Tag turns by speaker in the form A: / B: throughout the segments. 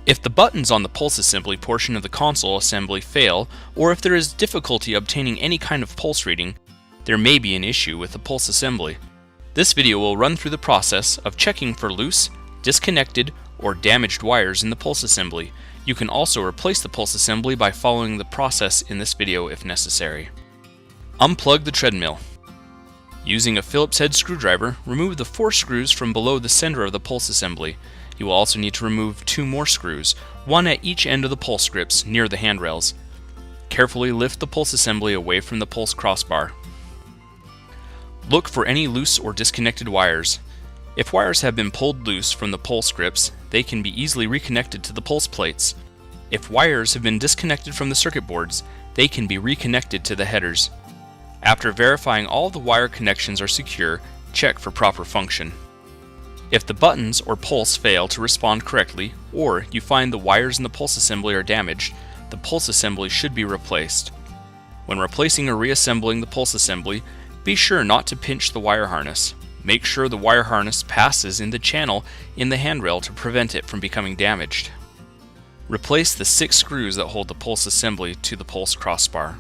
A: If the buttons on the pulse assembly portion of the console assembly fail, or if there is difficulty obtaining any kind of pulse reading, there may be an issue with the pulse assembly. This video will run through the process of checking for loose, disconnected, or damaged wires in the pulse assembly. You can also replace the pulse assembly by following the process in this video if necessary. Unplug the treadmill. Using a Phillips head screwdriver, remove the 4 screws from below the center of the pulse assembly. You will also need to remove 2 more screws, one at each end of the pulse grips near the handrails. Carefully lift the pulse assembly away from the pulse crossbar. Look for any loose or disconnected wires. If wires have been pulled loose from the pulse grips, they can be easily reconnected to the pulse plates. If wires have been disconnected from the circuit boards, they can be reconnected to the headers. After verifying all the wire connections are secure, check for proper function. If the buttons or pulse fail to respond correctly, or you find the wires in the pulse assembly are damaged, the pulse assembly should be replaced. When replacing or reassembling the pulse assembly, be sure not to pinch the wire harness. Make sure the wire harness passes in the channel in the handrail to prevent it from becoming damaged. Replace the 6 screws that hold the pulse assembly to the pulse crossbar.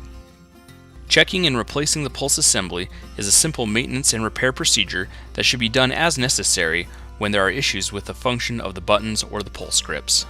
A: Checking and replacing the pulse assembly is a simple maintenance and repair procedure that should be done as necessary when there are issues with the function of the buttons or the pulse grips.